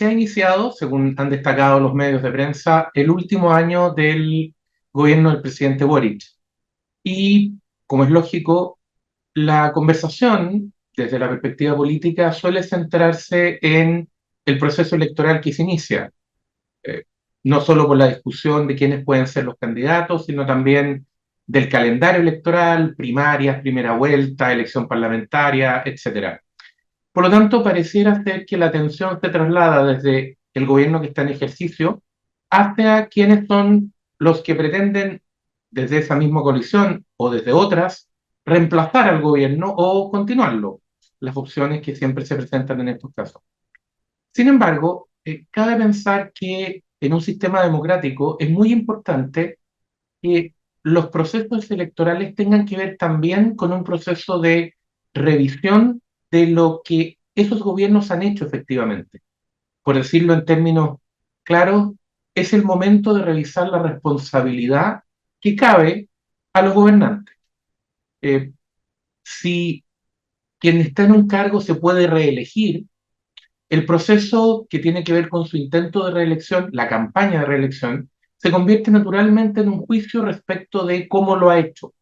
se ha iniciado, según han destacado los medios de prensa, el último año del gobierno del presidente Boric. Y, como es lógico, la conversación desde la perspectiva política suele centrarse en el proceso electoral que se inicia, eh, no solo por la discusión de quiénes pueden ser los candidatos, sino también del calendario electoral, primarias, primera vuelta, elección parlamentaria, etcétera. Por lo tanto, pareciera ser que la atención se traslada desde el gobierno que está en ejercicio hacia quienes son los que pretenden, desde esa misma coalición o desde otras, reemplazar al gobierno o continuarlo, las opciones que siempre se presentan en estos casos. Sin embargo, cabe pensar que en un sistema democrático es muy importante que los procesos electorales tengan que ver también con un proceso de revisión de lo que esos gobiernos han hecho efectivamente. Por decirlo en términos claros, es el momento de revisar la responsabilidad que cabe a los gobernantes. Eh, si quien está en un cargo se puede reelegir, el proceso que tiene que ver con su intento de reelección, la campaña de reelección, se convierte naturalmente en un juicio respecto de cómo lo ha hecho.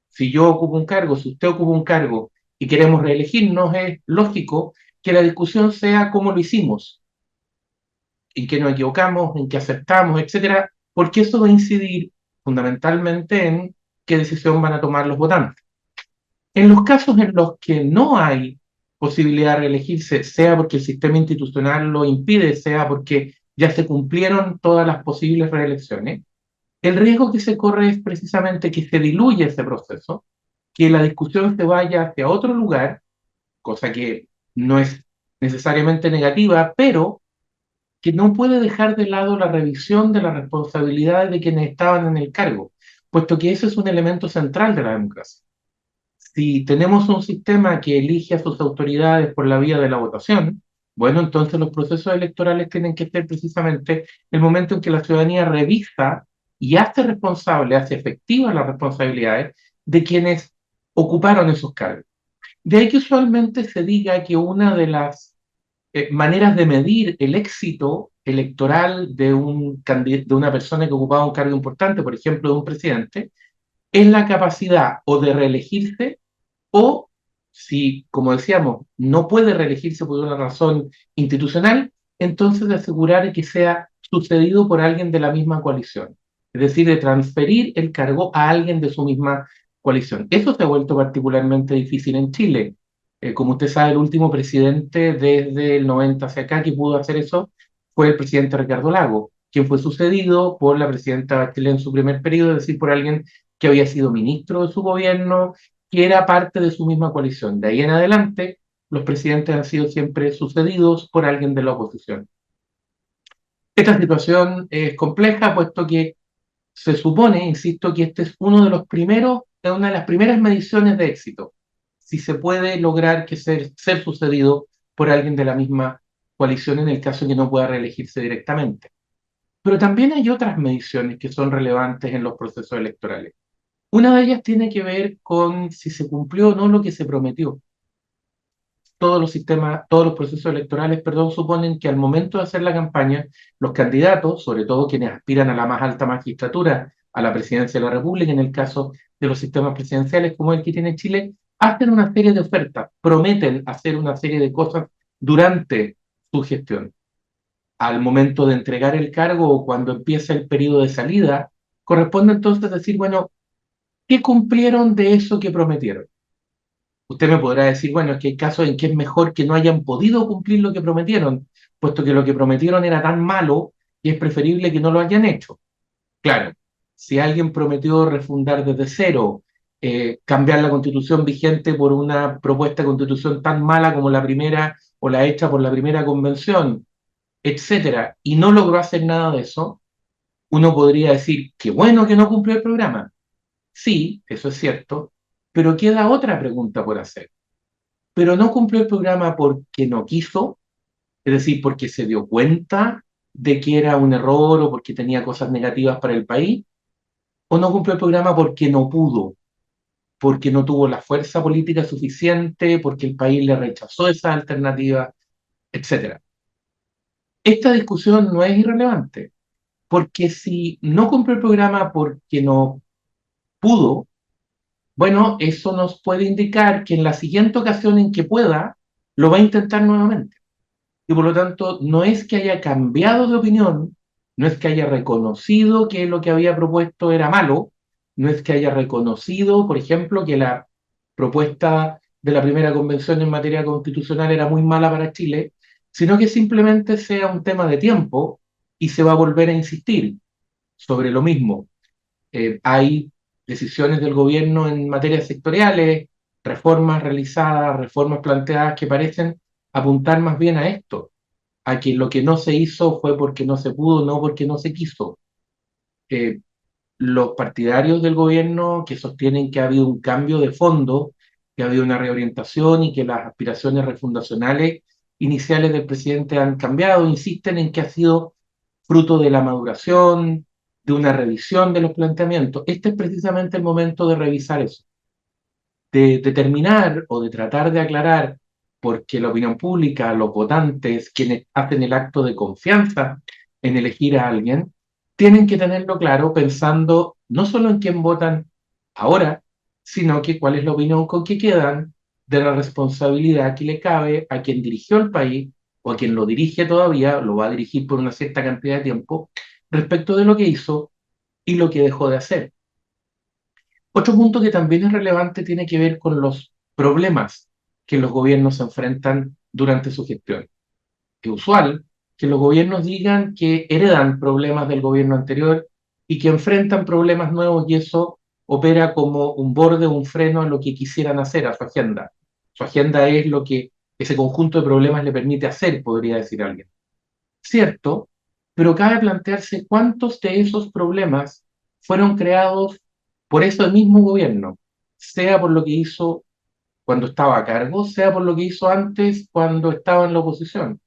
Si yo ocupo un cargo, si usted ocupa un cargo y queremos reelegirnos, es lógico que la discusión sea cómo lo hicimos, en qué nos equivocamos, en qué aceptamos, etcétera, porque eso va a incidir fundamentalmente en qué decisión van a tomar los votantes. En los casos en los que no hay posibilidad de reelegirse, sea porque el sistema institucional lo impide, sea porque ya se cumplieron todas las posibles reelecciones, el riesgo que se corre es precisamente que se diluya ese proceso, que la discusión se vaya hacia otro lugar, cosa que no es necesariamente negativa, pero que no puede dejar de lado la revisión de las responsabilidades de quienes estaban en el cargo, puesto que ese es un elemento central de la democracia. Si tenemos un sistema que elige a sus autoridades por la vía de la votación, bueno, entonces los procesos electorales tienen que ser precisamente el momento en que la ciudadanía revisa y hace responsable, hace efectivas las responsabilidades de quienes ocuparon esos cargos. De ahí que usualmente se diga que una de las maneras de medir el éxito electoral de una persona que ocupaba un cargo importante, por ejemplo, de un presidente, es la capacidad o de reelegirse o, si, como decíamos, no puede reelegirse por una razón institucional, entonces de asegurar que sea sucedido por alguien de la misma coalición. Es decir, de transferir el cargo a alguien de su misma coalición. Eso se ha vuelto particularmente difícil en Chile. Como usted sabe, el último presidente desde el 90 hacia acá que pudo hacer eso fue el presidente Ricardo Lagos, quien fue sucedido por la presidenta Bachelet en su primer periodo, es decir, por alguien que había sido ministro de su gobierno, que era parte de su misma coalición. De ahí en adelante, los presidentes han sido siempre sucedidos por alguien de la oposición. Esta situación es compleja, puesto que se supone, insisto, que este es uno de los primeros, es una de las primeras mediciones de éxito, si se puede lograr que ser sucedido por alguien de la misma coalición en el caso de que no pueda reelegirse directamente. Pero también hay otras mediciones que son relevantes en los procesos electorales. Una de ellas tiene que ver con si se cumplió o no lo que se prometió. Todos los sistemas, todos los procesos electorales, perdón, suponen que al momento de hacer la campaña, los candidatos, sobre todo quienes aspiran a la más alta magistratura, a la presidencia de la República, en el caso de los sistemas presidenciales como el que tiene Chile, hacen una serie de ofertas, prometen hacer una serie de cosas durante su gestión. Al momento de entregar el cargo o cuando empieza el periodo de salida, corresponde entonces decir, bueno, ¿qué cumplieron de eso que prometieron? Usted me podrá decir, bueno, es que hay casos en que es mejor que no hayan podido cumplir lo que prometieron, puesto que lo que prometieron era tan malo y es preferible que no lo hayan hecho. Claro, si alguien prometió refundar desde cero, cambiar la constitución vigente por una propuesta de constitución tan mala como la primera o la hecha por la primera convención, etcétera, y no logró hacer nada de eso, uno podría decir, qué bueno que no cumplió el programa. Sí, eso es cierto, pero queda otra pregunta por hacer. Pero no cumplió el programa porque no quiso, es decir, porque se dio cuenta de que era un error o porque tenía cosas negativas para el país, o no cumplió el programa porque no pudo, porque no tuvo la fuerza política suficiente, porque el país le rechazó esa alternativa, etcétera. esta discusión no es irrelevante, porque si no cumple el programa porque no pudo, bueno, eso nos puede indicar que en la siguiente ocasión en que pueda, lo va a intentar nuevamente. Y por lo tanto, no es que haya cambiado de opinión, no es que haya reconocido que lo que había propuesto era malo, no es que haya reconocido, por ejemplo, que la propuesta de la primera convención en materia constitucional era muy mala para Chile, sino que simplemente sea un tema de tiempo y se va a volver a insistir sobre lo mismo. Hay decisiones del gobierno en materias sectoriales, reformas realizadas, reformas planteadas que parecen apuntar más bien a esto, a que lo que no se hizo fue porque no se pudo, no porque no se quiso. Eh, los partidarios del gobierno que sostienen que ha habido un cambio de fondo, que ha habido una reorientación y que las aspiraciones refundacionales iniciales del presidente han cambiado, insisten en que ha sido fruto de la maduración, de una revisión de los planteamientos. Este es precisamente el momento de revisar eso, de determinar o de tratar de aclarar, porque la opinión pública, los votantes, quienes hacen el acto de confianza en elegir a alguien, tienen que tenerlo claro pensando no solo en quién votan ahora, sino que cuál es la opinión con que quedan de la responsabilidad que le cabe a quien dirigió el país o a quien lo dirige todavía, lo va a dirigir por una cierta cantidad de tiempo, respecto de lo que hizo y lo que dejó de hacer. Otro punto que también es relevante tiene que ver con los problemas que los gobiernos se enfrentan durante su gestión. Es usual que los gobiernos digan que heredan problemas del gobierno anterior y que enfrentan problemas nuevos y eso opera como un borde, un freno a lo que quisieran hacer, a su agenda. Su agenda es lo que ese conjunto de problemas le permite hacer, podría decir alguien. Cierto, pero cabe plantearse cuántos de esos problemas fueron creados por ese mismo gobierno, sea por lo que hizo cuando estaba a cargo, sea por lo que hizo antes cuando estaba en la oposición.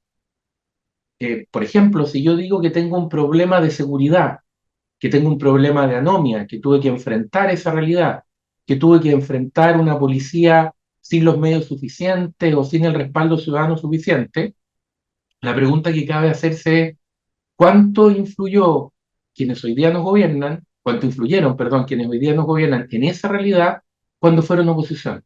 Por ejemplo, si yo digo que tengo un problema de seguridad, que tengo un problema de anomia, que tuve que enfrentar esa realidad, que tuve que enfrentar una policía sin los medios suficientes o sin el respaldo ciudadano suficiente, la pregunta que cabe hacerse es ¿cuánto influyó quienes hoy día nos gobiernan, cuánto influyeron, perdón, quienes hoy día nos gobiernan en esa realidad cuando fueron oposición?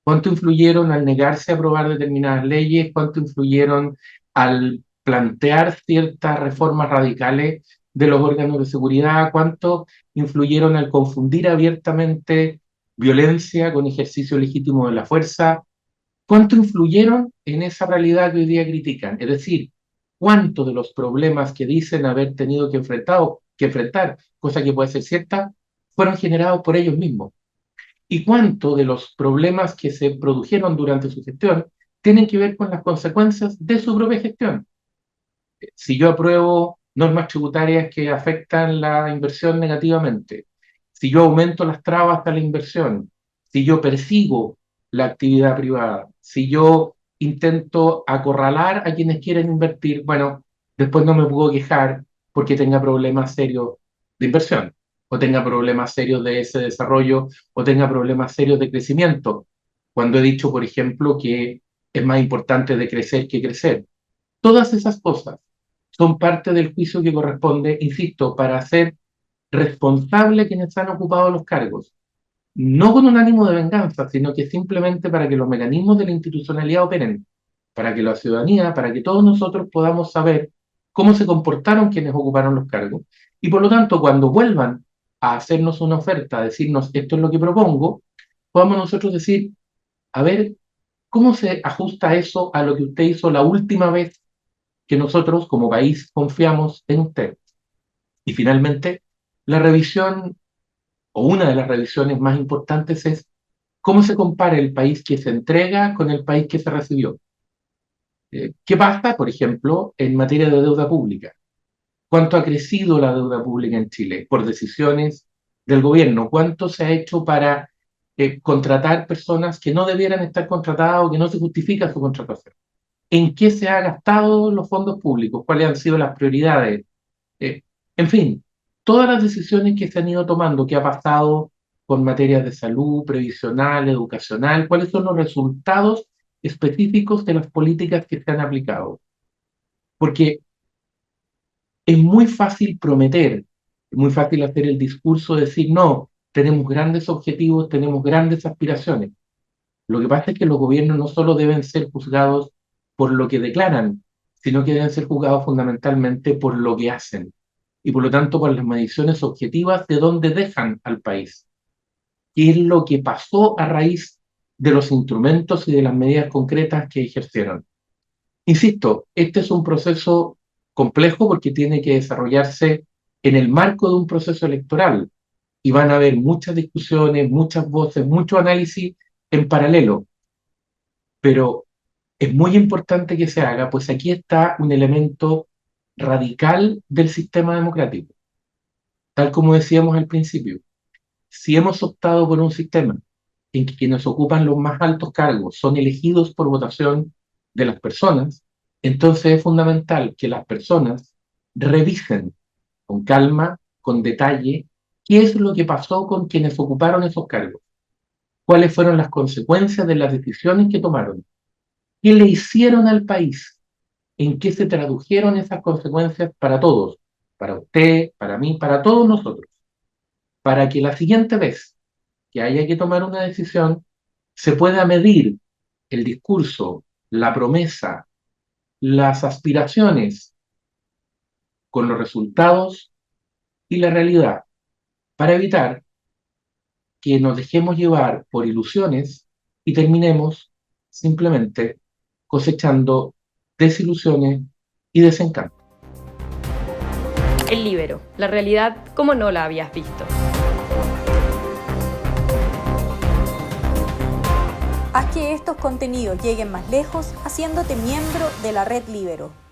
¿Cuánto influyeron al negarse a aprobar determinadas leyes? ¿Cuánto influyeron al plantear ciertas reformas radicales de los órganos de seguridad? ¿Cuánto influyeron al confundir abiertamente violencia con ejercicio legítimo de la fuerza? ¿Cuánto influyeron en esa realidad que hoy día critican? Es decir, ¿cuántos de los problemas que dicen haber tenido que enfrentar, cosa que puede ser cierta, fueron generados por ellos mismos? ¿Y cuánto de los problemas que se produjeron durante su gestión tienen que ver con las consecuencias de su propia gestión? Si yo apruebo normas tributarias que afectan la inversión negativamente, si yo aumento las trabas a la inversión, si yo persigo la actividad privada, si yo intento acorralar a quienes quieren invertir, bueno, después no me puedo quejar porque tenga problemas serios de inversión, o tenga problemas serios de ese desarrollo, o tenga problemas serios de crecimiento. Cuando he dicho, por ejemplo, que es más importante decrecer que crecer. Todas esas cosas son parte del juicio que corresponde, insisto, para hacer responsable quienes han ocupado los cargos, no con un ánimo de venganza, sino que simplemente para que los mecanismos de la institucionalidad operen, para que la ciudadanía, para que todos nosotros podamos saber cómo se comportaron quienes ocuparon los cargos y por lo tanto cuando vuelvan a hacernos una oferta, a decirnos esto es lo que propongo, podamos nosotros decir, a ver, ¿cómo se ajusta eso a lo que usted hizo la última vez que nosotros como país confiamos en usted? Y finalmente, la revisión o una de las revisiones más importantes es cómo se compara el país que se entrega con el país que se recibió. ¿Qué pasa, por ejemplo, en materia de deuda pública? ¿Cuánto ha crecido la deuda pública en Chile por decisiones del gobierno? ¿Cuánto se ha hecho para contratar personas que no debieran estar contratadas o que no se justifica su contratación? ¿En qué se han gastado los fondos públicos? ¿Cuáles han sido las prioridades? Eh, en fin, todas las decisiones que se han ido tomando, qué ha pasado con materias de salud, previsional, educacional, cuáles son los resultados específicos de las políticas que se han aplicado. Porque Es muy fácil prometer, es muy fácil hacer el discurso de decir, no, tenemos grandes objetivos, tenemos grandes aspiraciones. Lo que pasa es que los gobiernos no solo deben ser juzgados por lo que declaran, sino que deben ser juzgados fundamentalmente por lo que hacen y por lo tanto por las mediciones objetivas de dónde dejan al país. ¿Qué es lo que pasó a raíz de los instrumentos y de las medidas concretas que ejercieron? Insisto, este es un proceso complejo porque tiene que desarrollarse en el marco de un proceso electoral y van a haber muchas discusiones, muchas voces, mucho análisis en paralelo, pero es muy importante que se haga, pues aquí está un elemento radical del sistema democrático. Tal como decíamos al principio, si hemos optado por un sistema en que quienes ocupan los más altos cargos son elegidos por votación de las personas, entonces es fundamental que las personas revisen con calma, con detalle, qué es lo que pasó con quienes ocuparon esos cargos, cuáles fueron las consecuencias de las decisiones que tomaron, qué le hicieron al país, en qué se tradujeron esas consecuencias para todos, para usted, para mí, para todos nosotros, para que la siguiente vez que haya que tomar una decisión, se pueda medir el discurso, la promesa, las aspiraciones con los resultados y la realidad, para evitar que nos dejemos llevar por ilusiones y terminemos simplemente cosechando desilusiones y desencanto. El Líbero, la realidad como no la habías visto. Haz que estos contenidos lleguen más lejos haciéndote miembro de la Red Líbero.